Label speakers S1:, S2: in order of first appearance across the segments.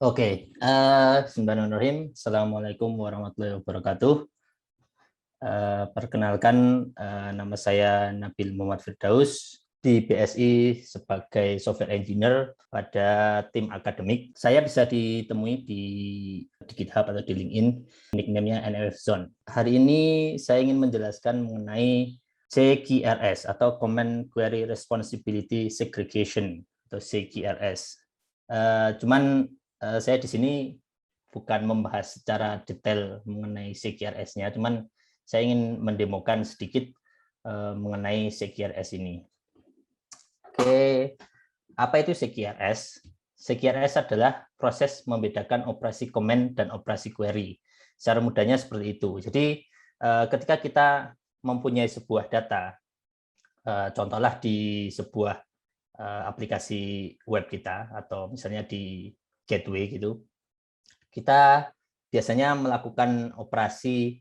S1: Oke, Bismillahirrahmanirrahim. Assalamualaikum warahmatullahi wabarakatuh. Perkenalkan, nama saya Nabil Muhammad Firdaus di BSI sebagai software engineer pada tim akademik. Saya bisa ditemui di GitHub atau di LinkedIn, nickname-nya NLF Zone. Hari ini saya ingin menjelaskan mengenai CQRS atau Command Query Responsibility Segregation atau CQRS. Saya di sini bukan membahas secara detail mengenai CQRS-nya, cuman saya ingin mendemokan sedikit mengenai CQRS ini. Oke, apa itu CQRS? CQRS adalah proses membedakan operasi command dan operasi query. Secara mudahnya seperti itu. Jadi ketika kita mempunyai sebuah data, contohlah di sebuah aplikasi web kita atau misalnya di gateway gitu, kita biasanya melakukan operasi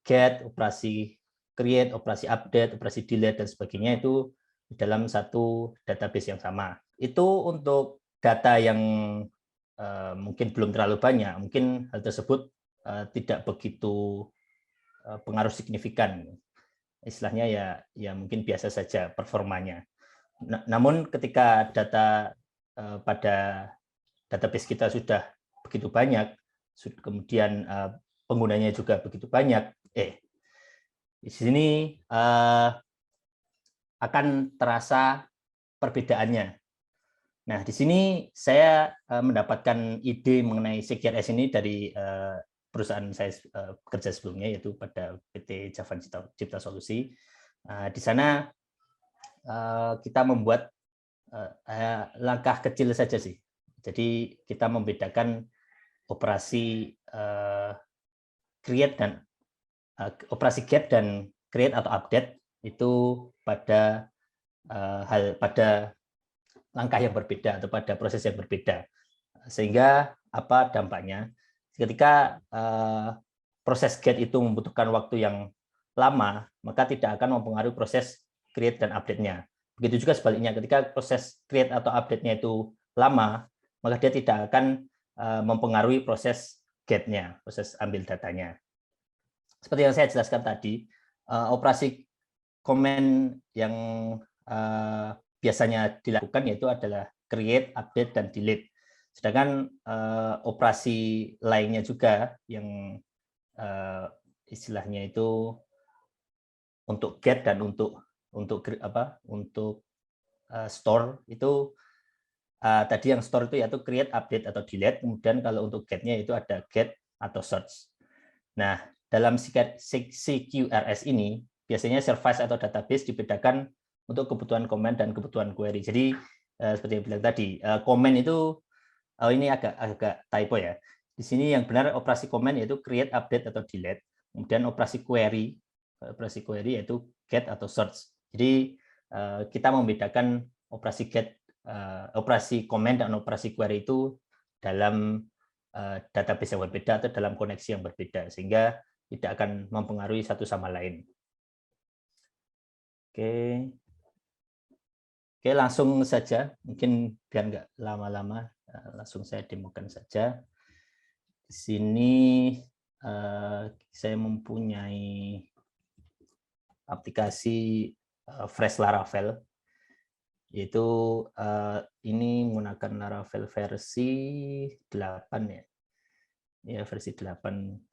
S1: get, operasi create, operasi update, operasi delete, dan sebagainya itu di dalam satu database yang sama. Itu untuk data yang mungkin belum terlalu banyak, mungkin hal tersebut tidak begitu pengaruh signifikan. Istilahnya ya mungkin biasa saja performanya. Namun ketika data pada database kita sudah begitu banyak, kemudian penggunanya juga begitu banyak, di sini akan terasa perbedaannya. Nah, di sini saya mendapatkan ide mengenai CQRS ini dari perusahaan saya bekerja sebelumnya, yaitu pada PT Javan Cipta Solusi. Di sana kita membuat langkah kecil saja sih. Jadi kita membedakan operasi create dan operasi get dan create atau update itu pada pada langkah yang berbeda atau pada proses yang berbeda. Sehingga apa dampaknya? Ketika proses get itu membutuhkan waktu yang lama, maka tidak akan mempengaruhi proses create dan update-nya. Begitu juga sebaliknya, ketika proses create atau update-nya itu lama, maka dia tidak akan mempengaruhi proses get-nya, proses ambil datanya. Seperti yang saya jelaskan tadi, operasi command yang biasanya dilakukan yaitu adalah create, update, dan delete. Sedangkan operasi lainnya juga yang istilahnya itu untuk get dan untuk store itu tadi yang store itu yaitu create, update, atau delete. Kemudian kalau untuk get-nya itu ada get atau search. Nah, dalam CQRS ini biasanya service atau database dibedakan untuk kebutuhan command dan kebutuhan query. Jadi seperti yang bilang tadi, command itu ini agak typo ya. Di sini yang benar operasi command yaitu create, update, atau delete. Kemudian operasi query yaitu get atau search. Jadi kita membedakan operasi get, operasi command dan operasi query itu dalam database yang berbeda atau dalam koneksi yang berbeda, sehingga tidak akan mempengaruhi satu sama lain. Oke, langsung saja, mungkin biar nggak lama-lama, langsung saya demokan saja. Di sini saya mempunyai aplikasi Fresh Laravel, yaitu ini menggunakan Laravel versi 8 ya. Ya, versi 8.5.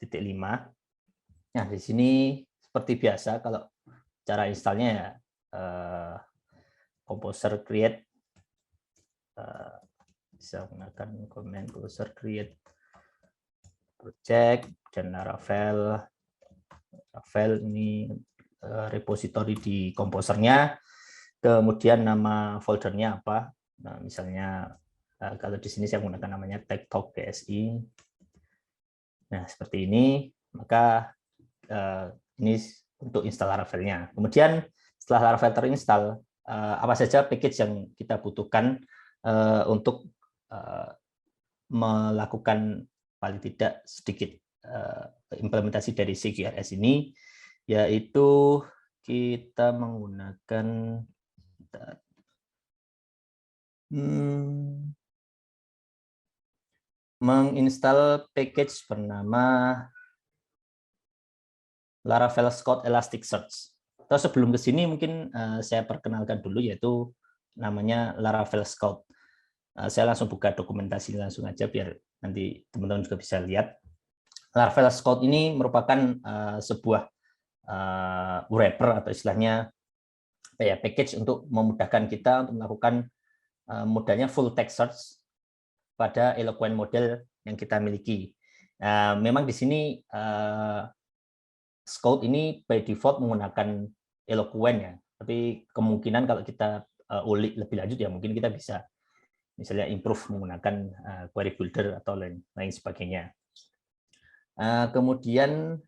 S1: Nah, di sini seperti biasa kalau cara installnya ya Composer create, bisa menggunakan command Composer create project dan Laravel ini repository di komposernya, kemudian nama foldernya apa. Nah, misalnya kalau di sini saya menggunakan namanya TechTalk BSI. Nah, seperti ini, maka ini untuk install Laravel-nya. Kemudian setelah Laravel terinstall, apa saja package yang kita butuhkan untuk melakukan paling tidak sedikit implementasi dari CQRS ini, yaitu kita menggunakan menginstal package bernama Laravel Scout Elasticsearch. Atau sebelum ke sini mungkin saya perkenalkan dulu, yaitu namanya Laravel Scout. Saya langsung buka dokumentasi langsung aja biar nanti teman-teman juga bisa lihat. Laravel Scout ini merupakan sebuah wrapper atau istilahnya package untuk memudahkan kita untuk melakukan modalnya full text search pada Eloquent model yang kita miliki. Memang di sini Scout ini by default menggunakan Eloquent ya, tapi kemungkinan kalau kita ulik lebih lanjut ya mungkin kita bisa misalnya improve menggunakan query builder atau lain sebagainya. Kemudian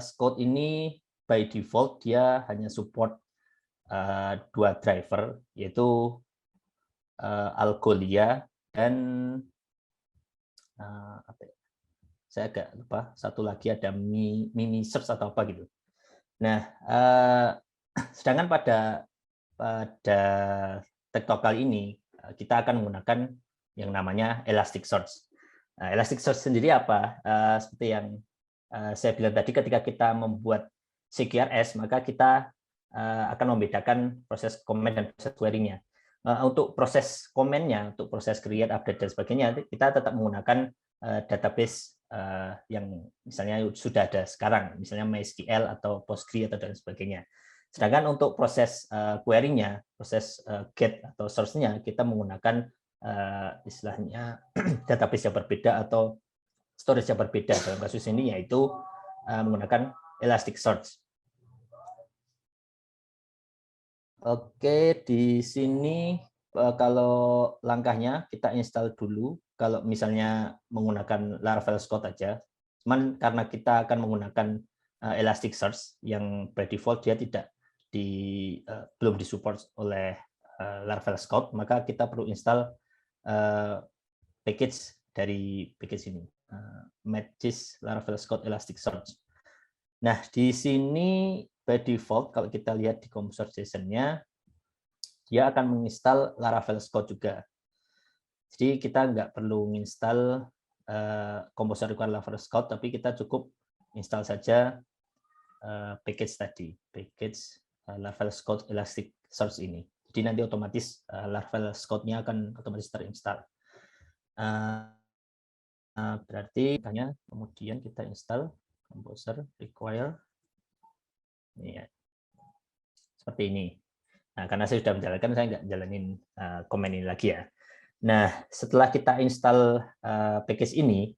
S1: Scout ini by default dia hanya support 2 driver, yaitu Algolia dan saya agak lupa, satu lagi ada Mimi Search atau apa gitu. Nah, sedangkan pada TikTok kali ini kita akan menggunakan yang namanya Elasticsearch. Elasticsearch sendiri apa? Seperti yang saya bilang tadi, ketika kita membuat CQRS, maka kita akan membedakan proses comment dan proses query-nya. Untuk proses comment-nya, untuk proses create, update, dan sebagainya, kita tetap menggunakan database yang misalnya sudah ada sekarang, misalnya MySQL atau Postgre atau dan sebagainya. Sedangkan untuk proses query-nya, proses get atau source-nya, kita menggunakan istilahnya database yang berbeda atau storage yang berbeda. Dalam kasus ini yaitu menggunakan Elasticsearch. Oke, di sini kalau langkahnya kita install dulu. Kalau misalnya menggunakan Laravel Scout aja, cuman karena kita akan menggunakan Elasticsearch yang by default dia tidak belum disupport oleh Laravel Scout, maka kita perlu install package dari package ini, Matches Laravel Scout Elasticsearch. Nah, di sini by default kalau kita lihat di Composer.json-nya, dia akan menginstal Laravel Scout juga. Jadi kita nggak perlu menginstal Composer require Laravel Scout, tapi kita cukup install saja package tadi, package Laravel Scout Elasticsearch ini. Jadi nanti otomatis Laravel Scout-nya akan otomatis terinstall. Berarti hanya kemudian kita install Composer require ya, seperti ini. Nah, karena saya sudah menjalankan, saya nggak jalanin komen ini lagi ya. Nah, setelah kita install package ini,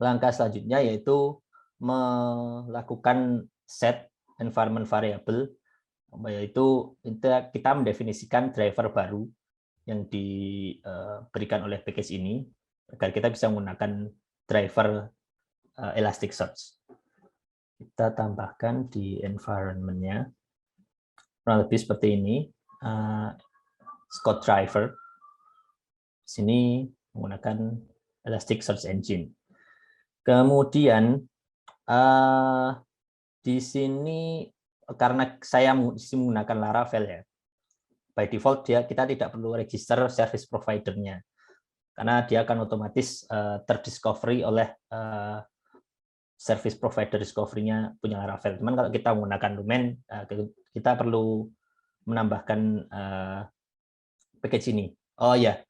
S1: langkah selanjutnya yaitu melakukan set environment variable, yaitu kita mendefinisikan driver baru yang diberikan oleh package ini agar kita bisa menggunakan driver Elasticsearch. Kita tambahkan di environment-nya kurang lebih seperti ini, Scout driver. Sini menggunakan Elasticsearch Engine. Kemudian di sini karena saya menggunakan Laravel ya, by default kita tidak perlu register service provider-nya karena dia akan otomatis terdiscovery oleh service provider discovery-nya punya Laravel. Cuman kalau kita menggunakan Lumen, kita perlu menambahkan package ini. Oh ya,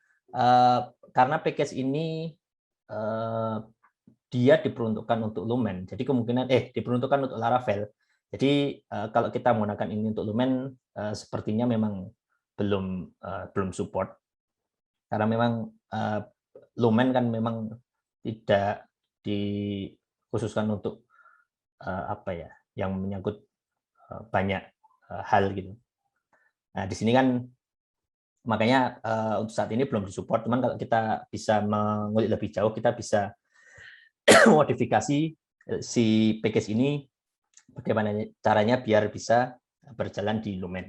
S1: karena package ini dia diperuntukkan untuk Lumen, jadi kemungkinan diperuntukkan untuk Laravel. Jadi kalau kita menggunakan ini untuk Lumen, sepertinya memang belum support, karena memang Lumen kan memang tidak dikhususkan untuk yang menyangkut banyak hal gitu. Nah di sini kan makanya untuk saat ini belum disupport. Teman kalau kita bisa mengulik lebih jauh, kita bisa modifikasi si package ini bagaimana caranya biar bisa berjalan di Lumen.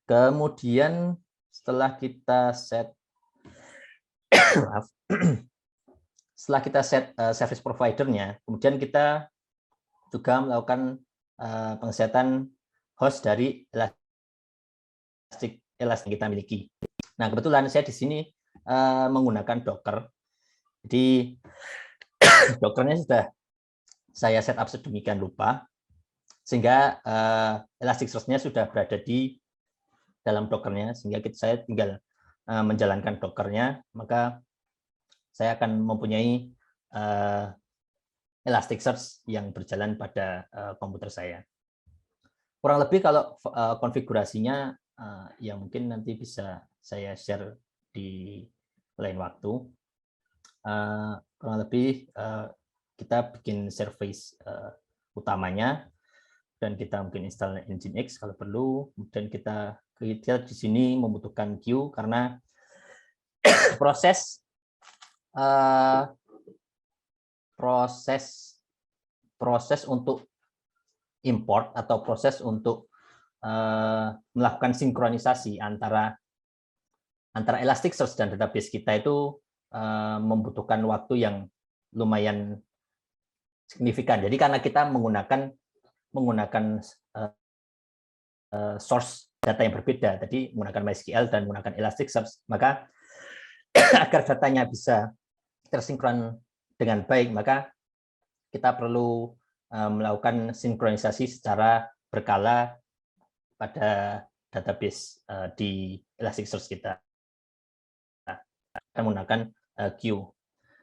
S1: Kemudian setelah kita set service provider-nya, kemudian kita juga melakukan pengsetan host dari Elastic yang kita miliki. Nah, kebetulan saya di sini menggunakan Docker. Jadi Dockernya sudah saya setup sedemikian rupa sehingga Elasticsearch-nya sudah berada di dalam Dockernya, sehingga saya tinggal menjalankan Dockernya, maka saya akan mempunyai Elasticsearch yang berjalan pada komputer saya. Kurang lebih kalau konfigurasinya ya mungkin nanti bisa saya share di lain waktu. Kurang lebih kita bikin service utamanya dan kita mungkin install Nginx kalau perlu. Kemudian kita di sini membutuhkan queue karena proses untuk import atau proses untuk melakukan sinkronisasi antara Elasticsearch dan database kita itu membutuhkan waktu yang lumayan signifikan. Jadi karena kita menggunakan source data yang berbeda, tadi menggunakan MySQL dan menggunakan Elasticsearch, maka agar datanya bisa tersinkron dengan baik, maka kita perlu melakukan sinkronisasi secara berkala pada database di Elasticsearch kita. Kita menggunakan queue.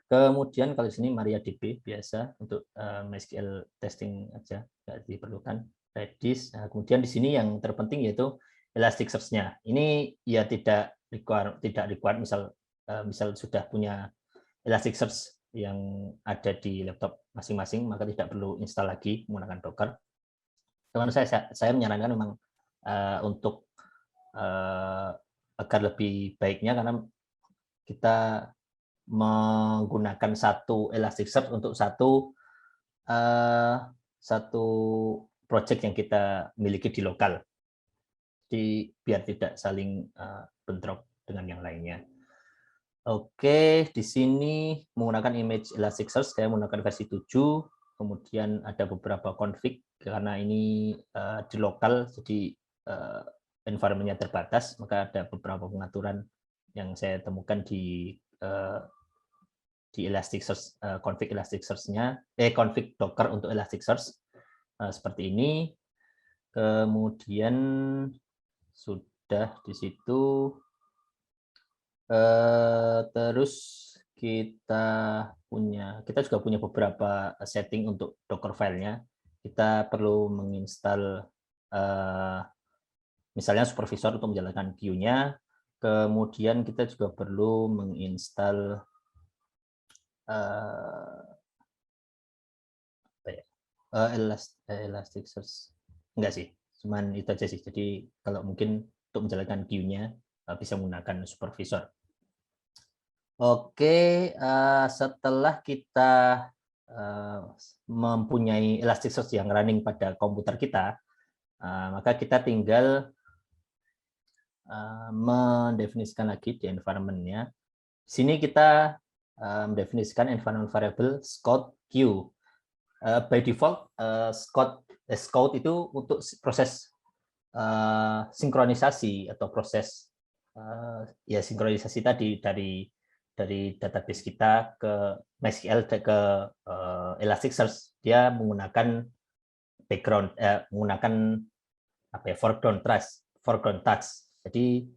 S1: Kemudian kalau di sini MariaDB biasa untuk MySQL testing aja, nggak diperlukan. Redis. Nah, kemudian di sini yang terpenting yaitu Elasticsearch-nya. Ini ya tidak required misal sudah punya Elasticsearch yang ada di laptop masing-masing, maka tidak perlu install lagi menggunakan Docker. Teman saya menyarankan memang untuk agar lebih baiknya karena kita menggunakan satu Elasticsearch untuk satu project yang kita miliki di lokal. Jadi biar tidak saling bentrok dengan yang lainnya. Oke, di sini menggunakan image Elasticsearch, saya menggunakan versi 7, kemudian ada beberapa config, karena ini di lokal, jadi environment-nya terbatas, maka ada beberapa pengaturan yang saya temukan di Elasticsearch, config Elasticsearch-nya, config Docker untuk Elasticsearch, seperti ini. Kemudian sudah di situ. Terus kita juga punya beberapa setting untuk Docker file-nya. Kita perlu menginstal misalnya supervisor untuk menjalankan queue-nya. Kemudian kita juga perlu menginstal Elasticsearch. Enggak sih, cuman itu aja sih. Jadi kalau mungkin untuk menjalankan queue-nya bisa menggunakan supervisor. Oke, setelah kita mempunyai Elasticsearch yang running pada komputer kita, maka kita tinggal mendefinisikan lagi di environment-nya. Di sini kita mendefinisikan environment variable scout queue. By default, scout itu untuk proses sinkronisasi atau proses ya sinkronisasi tadi dari database kita ke MySQL ke Elasticsearch. Dia menggunakan background menggunakan foreground task. Jadi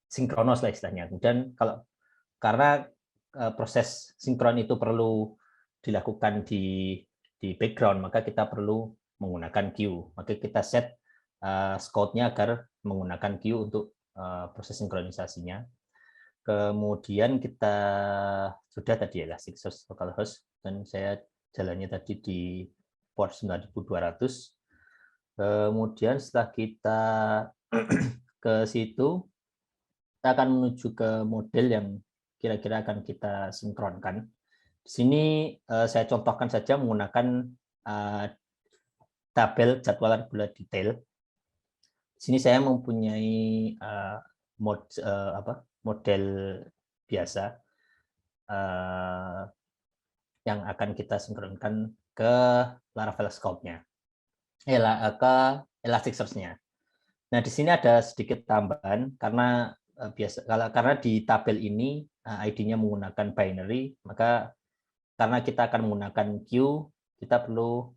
S1: sinkronos lah istilahnya. Kemudian karena proses sinkron itu perlu dilakukan di background, maka kita perlu menggunakan queue. Maka kita set scout-nya agar menggunakan queue untuk proses sinkronisasinya. Kemudian kita sudah tadi Elasticsearch localhost, dan saya jalannya tadi di port 9200. Kemudian setelah kita ke situ, kita akan menuju ke model yang kira-kira akan kita sinkronkan. Di sini saya contohkan saja menggunakan tabel jadwalan bulat detail. Di sini saya mempunyai model biasa yang akan kita sinkronkan ke Laravel scout-nya, ke Elasticsearch-nya. Nah, di sini ada sedikit tambahan karena karena di tabel ini ID-nya menggunakan binary, maka karena kita akan menggunakan queue, kita perlu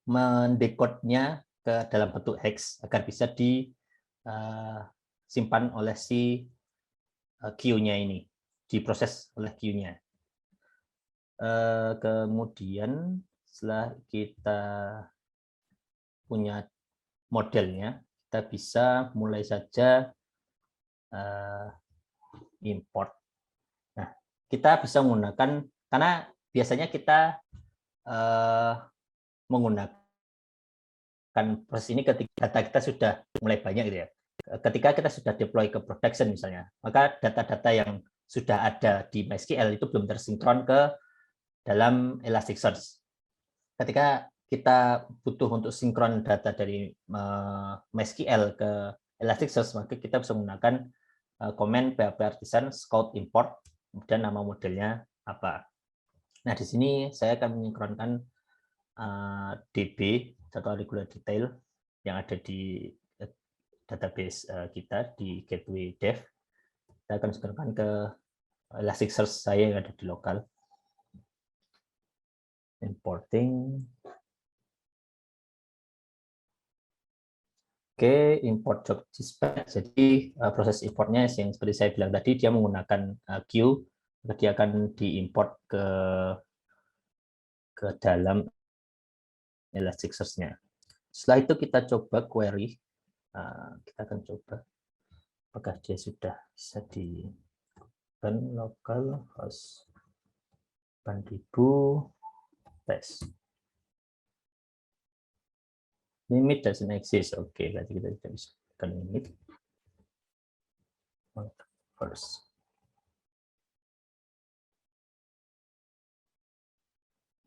S1: mendekode-nya ke dalam bentuk hex agar bisa disimpan oleh si queue-nya ini, diproses oleh queue-nya. Kemudian setelah kita punya modelnya, kita bisa mulai saja import. Nah, kita bisa menggunakan, karena biasanya kita menggunakan proses ini ketika data kita sudah mulai banyak gitu ya. Ketika kita sudah deploy ke production misalnya, maka data-data yang sudah ada di MySQL itu belum tersinkron ke dalam Elasticsearch. Ketika kita butuh untuk sinkron data dari MySQL ke Elasticsearch, maka kita bisa menggunakan command PHP artisan scout import, kemudian nama modelnya apa. Nah, di sini saya akan mensinkronkan DB, data regular detail, yang ada di database kita di gateway dev. Kita akan sinkronkan ke Elasticsearch saya yang ada di lokal. Importing. Oke, import job dispatch. Jadi proses importnya yang seperti saya bilang tadi, dia menggunakan queue, dia akan diimport ke dalam Elasticsearch-nya. Setelah itu kita coba query. Kita akan coba apakah dia sudah bisa di run local host 8000 test. Limit doesn't exist. Oke, berarti kita tidak bisa kan limit. First.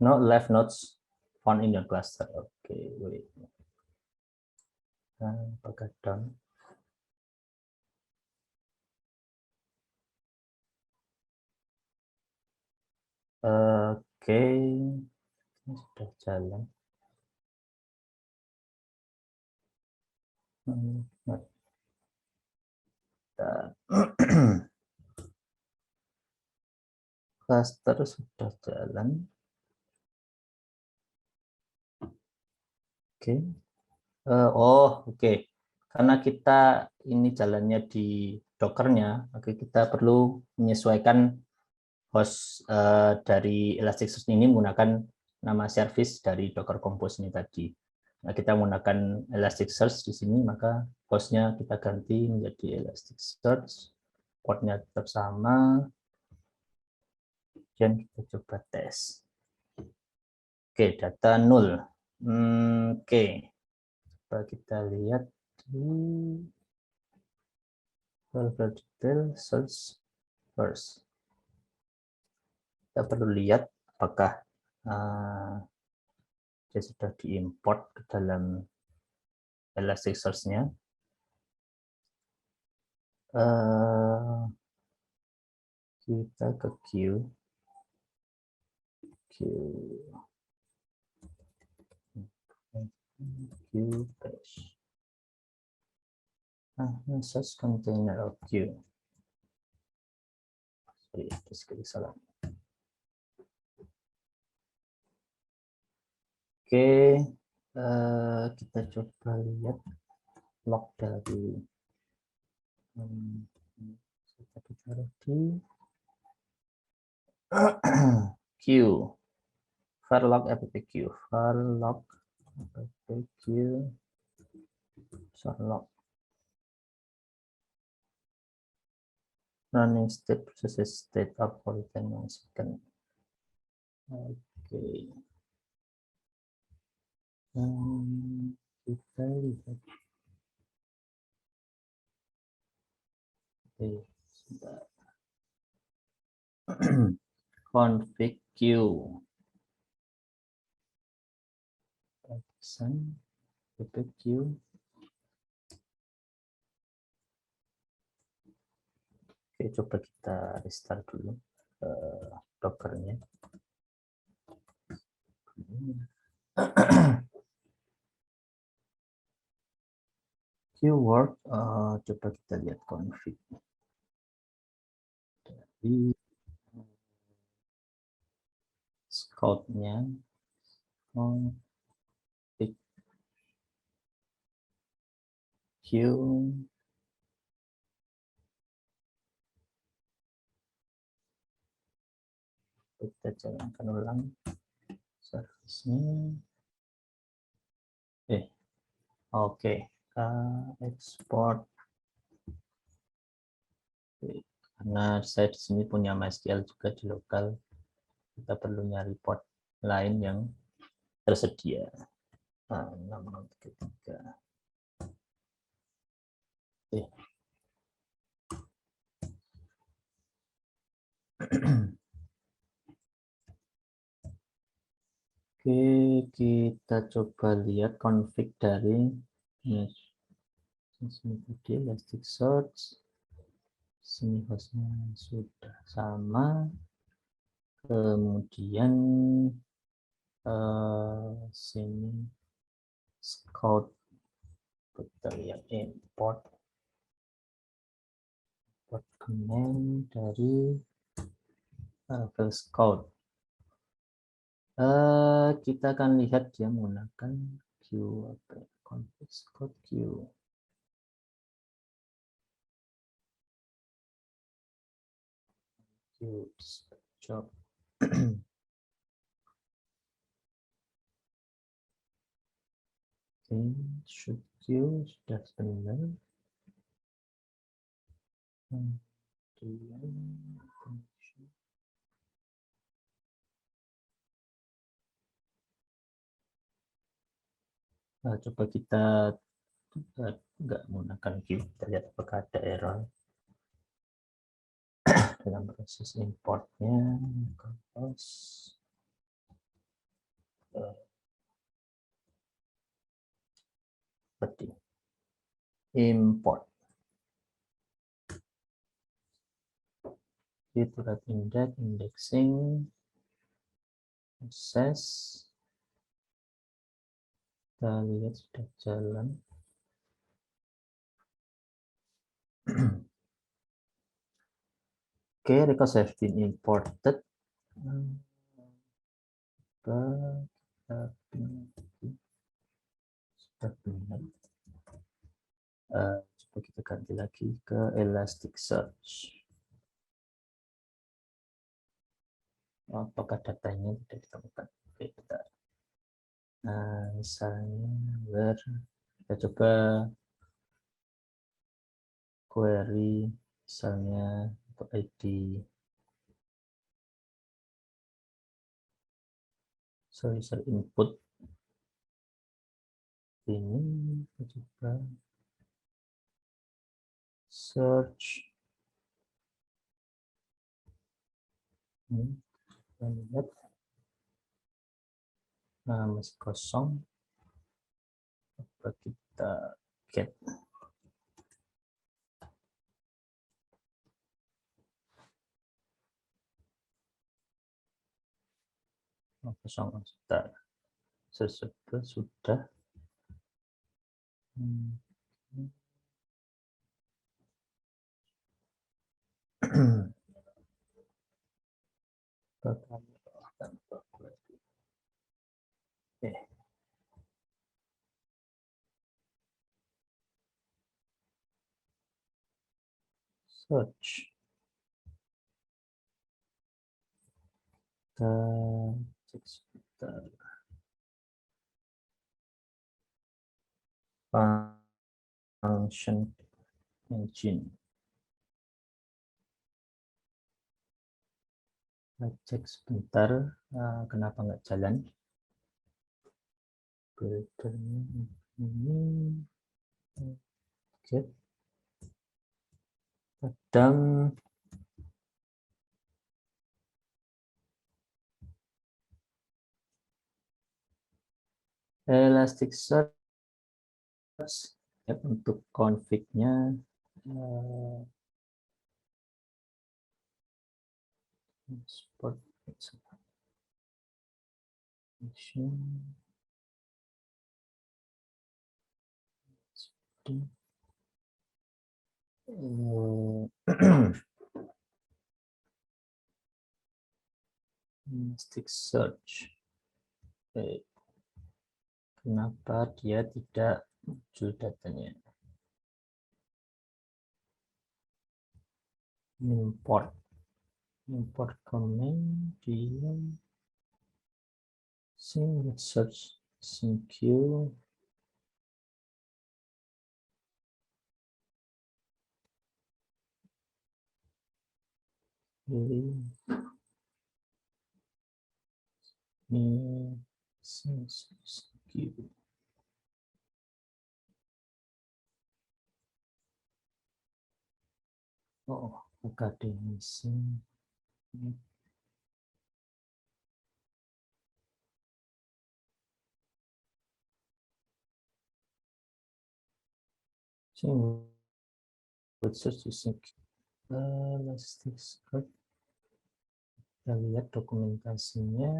S1: No left nodes found in your cluster. Oke, wait. Apakah done? Oke, ini sudah jalan. Cluster sudah jalan. Oke. Oke. Karena kita ini jalannya di Docker-nya, maka kita perlu menyesuaikan host dari Elasticsearch ini menggunakan nama service dari Docker Compose ini tadi. Nah, kita menggunakan Elasticsearch di sini, maka hostnya kita ganti menjadi Elasticsearch, portnya tetap sama, dan kita coba tes. Oke, data 0. Oke, coba kita lihat di level detail search first. Kita perlu lihat apakah dia sudah diimport ke dalam Elasticsearch-nya. Kita ke queue. Queue cache. Search container of queue. Sorry, sekali salah. Oke, kita coba lihat log dari kita taruh di queue. Var log appq, var log appq, log running state process state up for 10 second. Oke. Kita lihat. Sudah. Config queue. Config queue. Oke, coba kita restart dulu Docker-nya. keyword, coba kita lihat config dari scout-nya. Config queue, kita jalankan ulang service-nya. Oke, export. Karena saya di sini punya MySQL juga di lokal, kita perlu nyari port lain yang tersedia. 6033. Oke, kita coba lihat config dari Elasticsearch. Sini hostnya sudah sama. Kemudian sini scout, kita lihat import command dari scout. Kita akan lihat dia menggunakan queue, config scout queue. Queue job. Should queue sudah benar. Nah, coba kita nggak menggunakan queue, kita lihat apakah ada error dalam proses importnya. Seperti import itu index, indexing, proses, kita lihat sudah jalan. Oke, records have been imported. Sudah benar. Coba kita ganti lagi ke Elasticsearch. Apakah datanya tidak ditemukan? Oke, kita misalnya where, kita coba query misalnya untuk ID user input ini, kita coba search ini, kita lihat masih kosong. Coba kita get kosong, sudah search, kita cek sebentar. Function engine, kita cek sebentar kenapa nggak jalan. Buildernya ini get, kadang Elasticsearch ya, untuk config-nya export Elasticsearch. Kenapa dia tidak muncul datanya? Import command dia with search sync queue. Ini sync queue. Oh, academician. With search sync. Elasticsearch. Kita lihat dokumentasinya.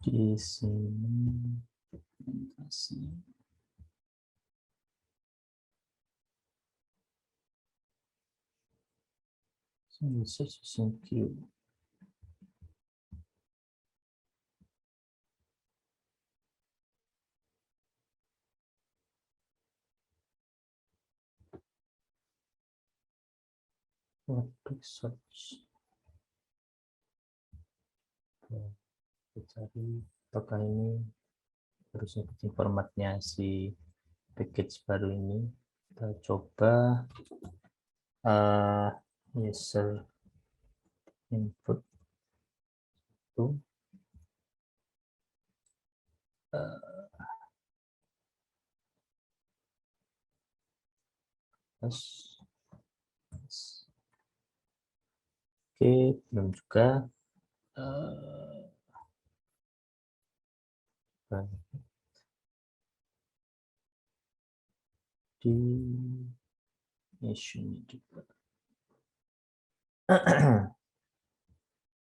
S1: Di sini dokumentasinya. Search sync queue. Untuk search. Kita cari apakah ini harusnya formatnya si package baru ini. Kita coba user input itu oke, belum juga. Di issue juga.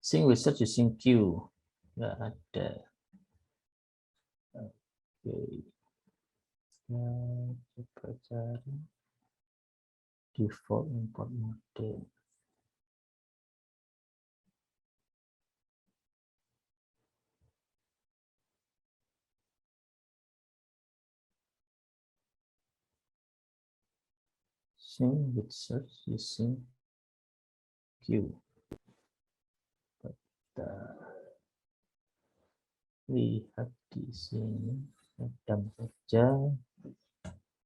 S1: Sync with search using queue. Nggak ada. Oke. Nah, coba cari default import model. Sync with search using queue. Kita lihat di sini sedang saja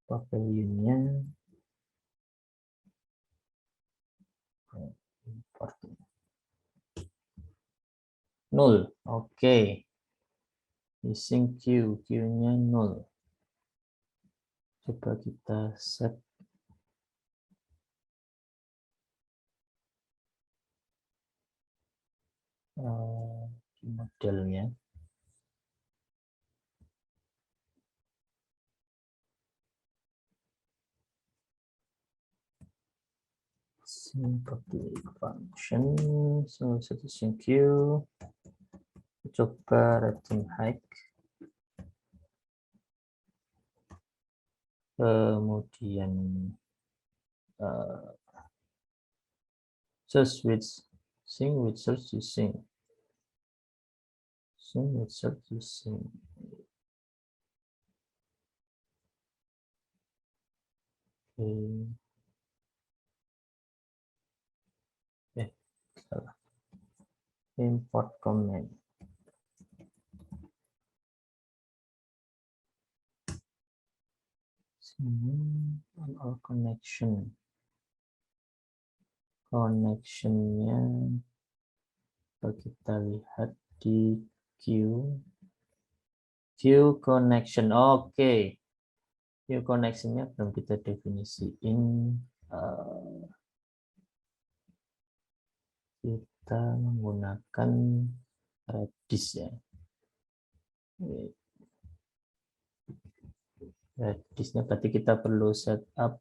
S1: pavilionnya import 0. Oke. Using queue-nya 0. Coba kita set modelnya. Public function, so satisfying queue. Coba return height. Kemudian search with sync with search using salah. Import command. On all connectionnya kita lihat di queue connection. Oke. Queue connectionnya belum kita definisiin. Kita menggunakan Redis ya. Redisnya berarti kita perlu setup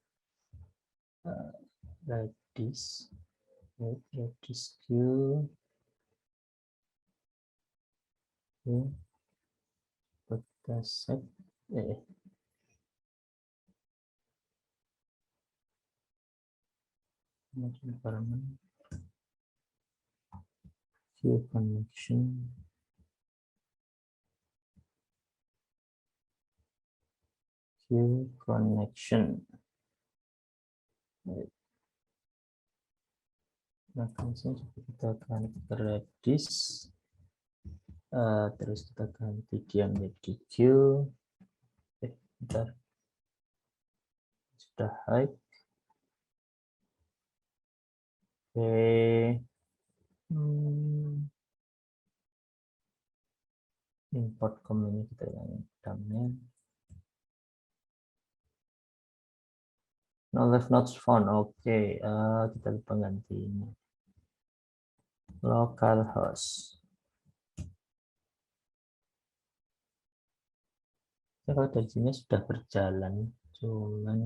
S1: Redis queue. dataset environment queue connection nah kita akan Redis terus kita ganti dia menjadi queue bentar sudah hide import com ini kita yang dalamnya no left nodes found. Oke, kita lupa ganti ini localhost. Ya, kalau dari sini sudah berjalan, cuman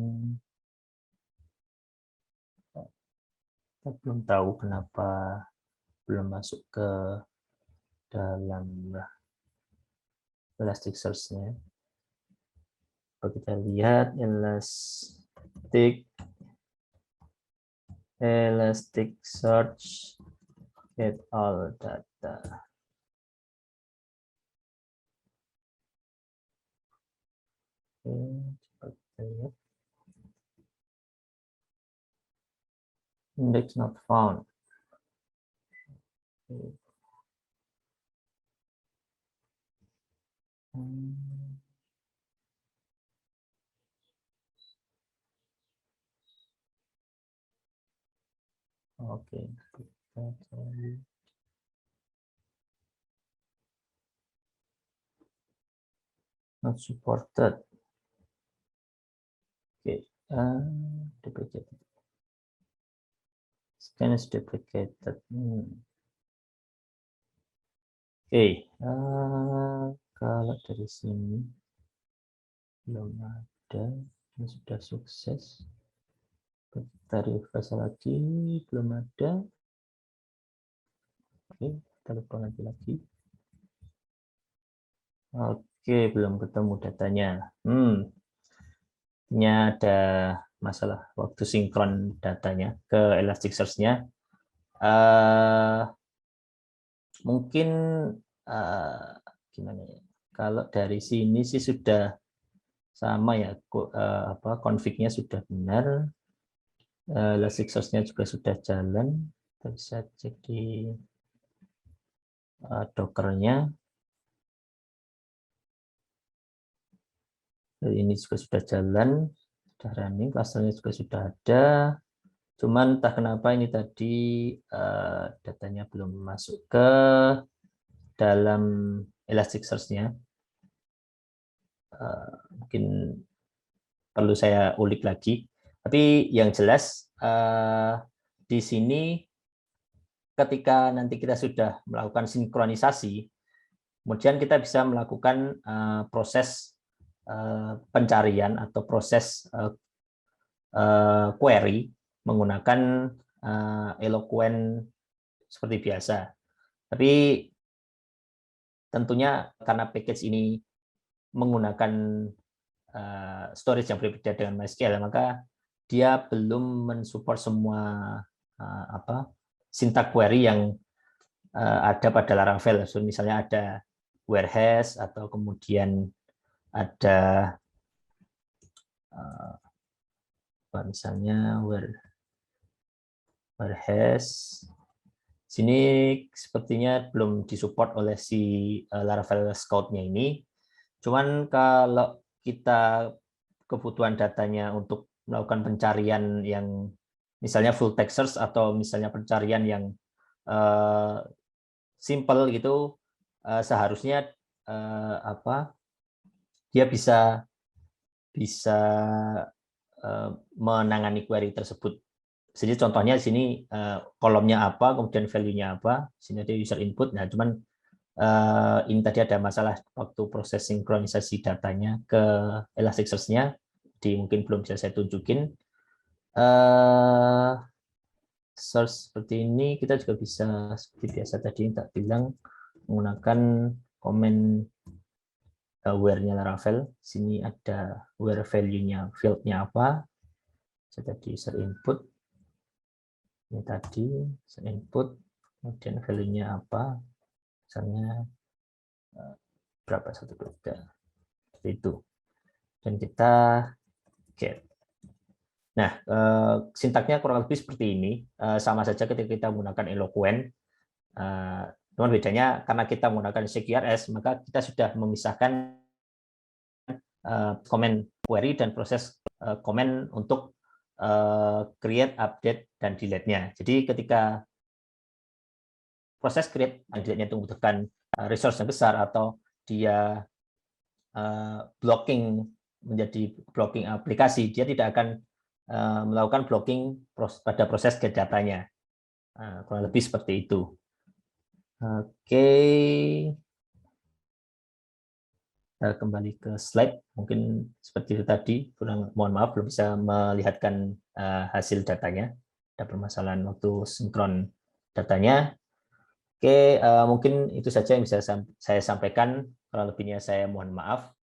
S1: kita belum tahu kenapa belum masuk ke dalam Elasticsearch-nya. Kalau kita lihat Elasticsearch get all data. Coba kita lihat. Index not found. Oke, kita cari. Not supported. Oke, deprecated. Scan is deprecated. Oke, kalau dari sini belum ada, ini sudah sukses. Kita refresh lagi, belum ada. Oke, kita lupa lagi. Oke, belum ketemu datanya. Ini ada masalah waktu sinkron datanya ke Elasticsearch-nya. Mungkin gimana ya? Kalau dari sini sih sudah sama ya, config-nya sudah benar, Elasticsearch-nya juga sudah jalan. Kita bisa cek di Docker-nya. Ini juga sudah jalan, sudah running, cluster-nya juga sudah ada. Cuman entah kenapa ini tadi datanya belum masuk ke dalam Elasticsearch-nya. Mungkin perlu saya ulik lagi. Tapi yang jelas di sini ketika nanti kita sudah melakukan sinkronisasi, kemudian kita bisa melakukan proses pencarian atau proses query menggunakan Eloquent seperti biasa. Tapi tentunya karena package ini menggunakan storage yang berbeda dengan MySQL, maka dia belum mensupport semua syntax query yang ada pada Laravel. So, misalnya ada whereas atau kemudian ada misalnya whereas. Sini sepertinya belum disupport oleh si Laravel Scout-nya ini. Cuman kalau kita kebutuhan datanya untuk melakukan pencarian yang misalnya full text search atau misalnya pencarian yang simple gitu, seharusnya dia bisa menangani query tersebut. Jadi contohnya di sini kolomnya apa, kemudian value-nya apa, sini ada user input. Nah, cuman ini tadi ada masalah waktu proses sinkronisasi datanya ke Elasticsearch-nya, jadi mungkin belum bisa saya tunjukin. Search seperti ini kita juga bisa seperti biasa tadi tak bilang menggunakan komen where-nya Laravel. Sini ada where value-nya, field-nya apa. Saya tadi user input. Ini tadi user input, kemudian value-nya apa. Misalnya berapa, 1, 2, 3. Seperti itu. Dan kita get. Nah, sintaknya kurang lebih seperti ini. Sama saja ketika kita menggunakan Eloquent. Cuman bedanya karena kita menggunakan CQRS, maka kita sudah memisahkan comment query dan proses comment untuk create, update, dan delete-nya. Jadi ketika proses create dan delete-nya itu membutuhkan resource yang besar atau dia blocking menjadi blocking aplikasi, dia tidak akan melakukan blocking pada proses get datanya. Kurang lebih seperti itu. Oke. Kita kembali ke slide. Mungkin seperti itu tadi. Mohon maaf belum bisa melihatkan hasil datanya. Ada permasalahan waktu sinkron datanya. Oke, mungkin itu saja yang bisa saya sampaikan. Kurang lebihnya saya mohon maaf.